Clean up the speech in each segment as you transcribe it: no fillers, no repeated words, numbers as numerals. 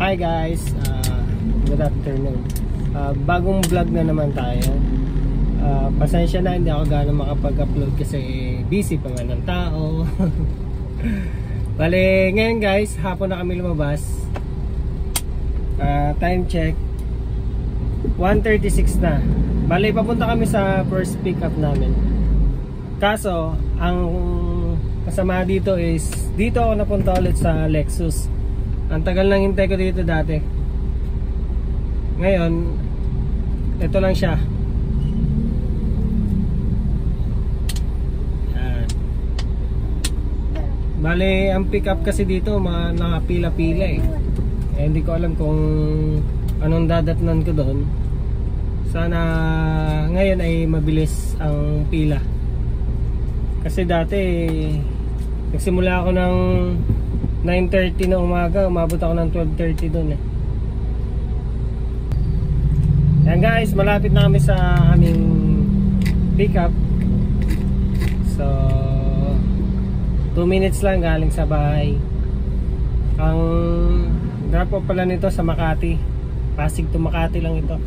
Hi guys, good afternoon. Bagong vlog na naman tayo. Pasensya na, hindi ako gano'ng makapag-upload kasi busy pa nga ng tao. Bale, ngayon guys, hapon na kami lumabas. Time check 1:36 na. Bale, papunta kami sa first pick up namin. Kaso, ang kasama dito is dito ako napunta ulit sa Lexus. Ang tagal nang hintay ko dito dati. Ngayon, ito lang siya. Yan. Bale, ang pick up kasi dito nakapila-pila eh. Hindi ko alam kung anong dadatnan ko doon. Sana ngayon ay mabilis ang pila. Kasi dati nagsimula ako ng 9:30 na umaga, umabot ako ng 12:30 doon eh. Yan guys, malapit na kami sa aming pick up. So 2 minutes lang galing sa bahay. Ang drop off pala nito sa Makati, Pasig to Makati lang ito.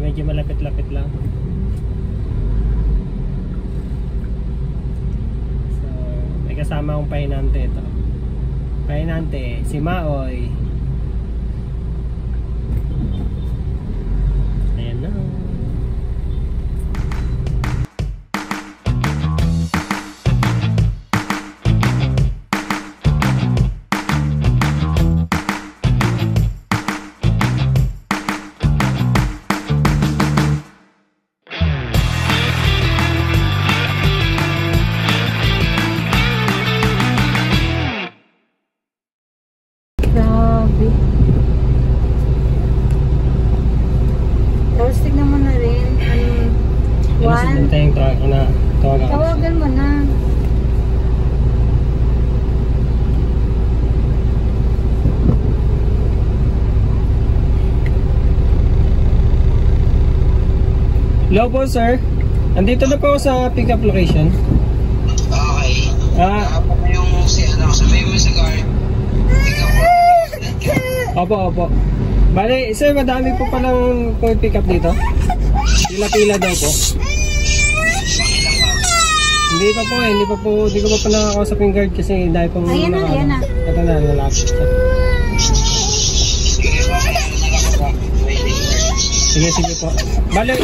Medyo malapit-lapit lang. So may kasama akong pahinante ito. Pahinante, si Maoy. Ayan na. Tawagan mo na. Hello po sir. Andito na po ako sa pick up location. Okay. Yung sabihin mo sa guard. Pick up. Opo. Bale, sir, madami po palang pick up dito. Pila-pila daw po. Hindi ko pa nakakausap yung guard kasi dahil pong ayan na. Ito na, lalapit siya. Sige po. Bale,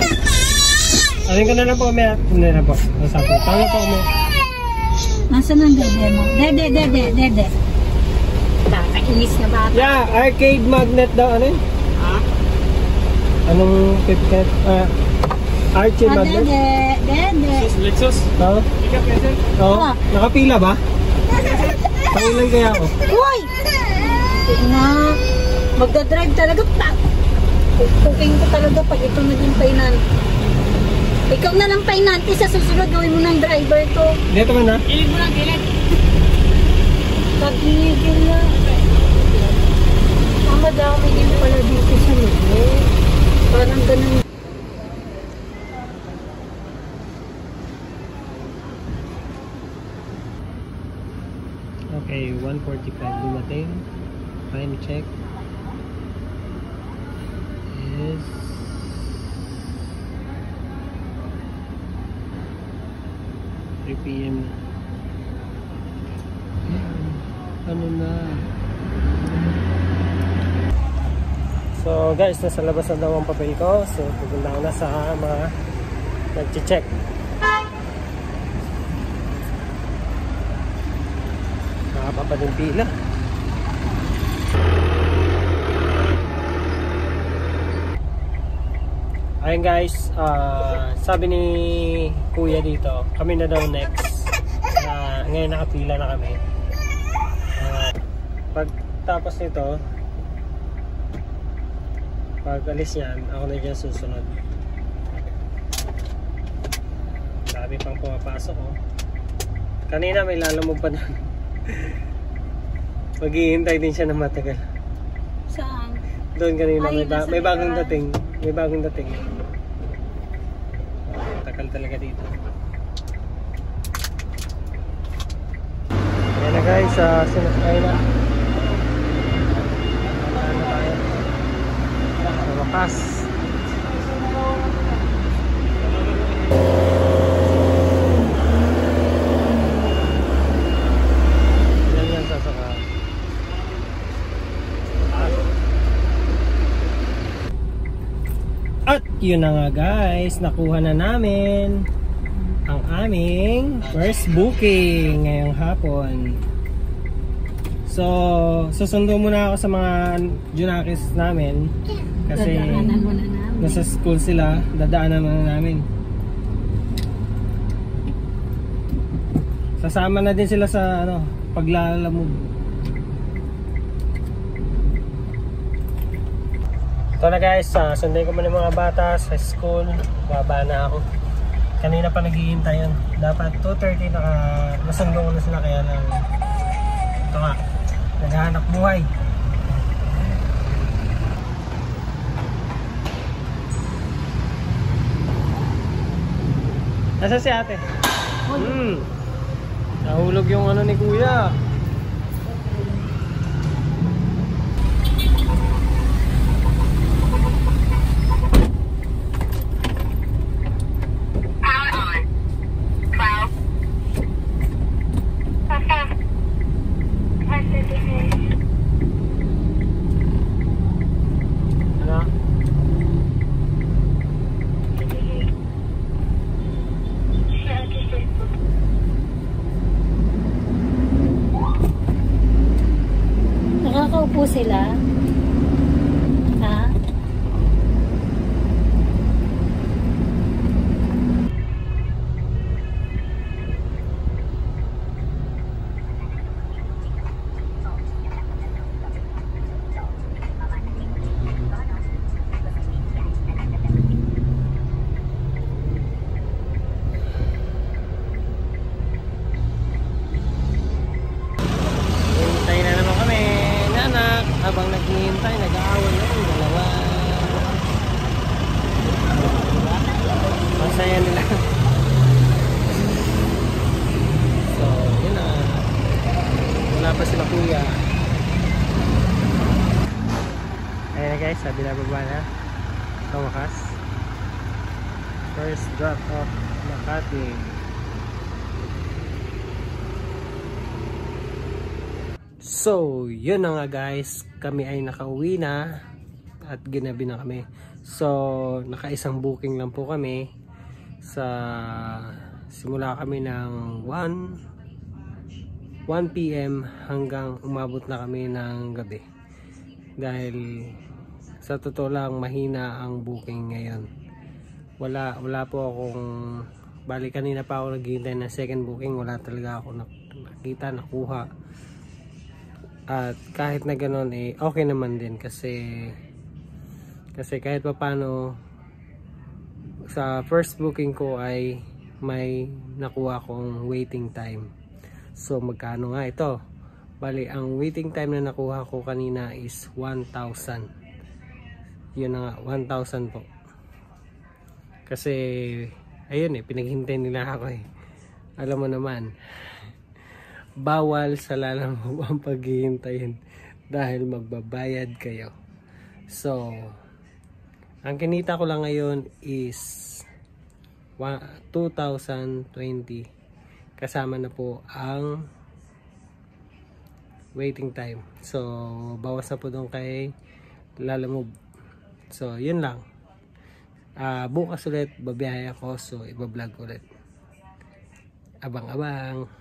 alin ka na lang po, may hindi na po. Nasapin. Tama po, may. Nasaan ang dede mo? Dede. Nakainis na ba? Yeah, arcade magnet daw. Ano yun? Anong pipket? Arcade magnet? Dede. Lexus? Oo. Oo. Nakapila ba? Pangilan kaya ako? Uy! Na, magdadrive talaga pa. Puking ko talaga pag ito naging painan. Ikaw na lang painante, sa susunod gawin mo ng driver to. Dito ka na? Gilid mo lang, gilid. Kagigil na. Ang madami din pala dito sa loob. Parang ganun. Okay, 1:45 dumating. Time check is 3 PM. Ano na? So guys, nasa labas na daw ang papel ko. So pupunta ko na sa mga nag-check. Nakapapa din pila. Ayun guys, sabi ni kuya dito, kami na daw next. Ngayon nakapila na kami. Pagtapos nito, pag alis yan, ako na dyan susunod. Sabi pang pumapasok oh. Kanina may lalamog pa doon. Maghihintay din siya ng matagal. Saan? Doon kanina may bagong dating. May bagong dating. Takal talaga dito. Ayan na guys, sinasakay na. wakas. Yan sasaka. At yun na nga guys, nakuha na namin ang aming first booking ngayong hapon. So, susundo muna ako sa mga Junakis namin kasi Dadaanan muna namin. nasa school sila, dadaanan muna namin. Sasama na din sila sa paglalamog. Ito na guys, sunday ko muna yung mga bata sa school. Baba na ako. Kanina pa naghihintay yun. Dapat 2:30 nasundo ko na sila, kaya lang ito nga, naghahanap buhay. Nasaan si ate? Nahulog yung ni kuya. Nakakaupo sila. Ha? Hintay na naman kami, nanak. Habang naghihintay, nag-aawal na yung dalawa. Masaya nila. So, yun na. Wala pa sila kuya. Ayan na guys, sabi na baba na. Tumakas. First drop off Makati. So, yun na nga guys, kami ay nakauwi na at ginabi na kami. So, nakaisang booking lang po kami. Simula kami ng 1 PM hanggang umabot na kami ng gabi. Dahil sa totoo lang, mahina ang booking ngayon. Wala po akong, bali kanina pa ako naghihintay na second booking, wala talaga ako nakita, nakuha. At kahit na ganoon okay naman din kasi kahit pa paano sa first booking ko ay may nakuha akong waiting time. So magkano nga ito? Bali ang waiting time na nakuha ko kanina is 1,000. Yun na nga, 1,000 po. Kasi ayun pinaghintay nila ako Alam mo naman, bawal sa lalamog ang paghihintayin dahil magbabayad kayo. So, ang kinita ko lang ngayon is 2,020 kasama na po ang waiting time. So, bawas na po doon kay lalamog. So, yun lang. Bukas ulit babiyahe ako, so ibablog ulit. Abang-abang.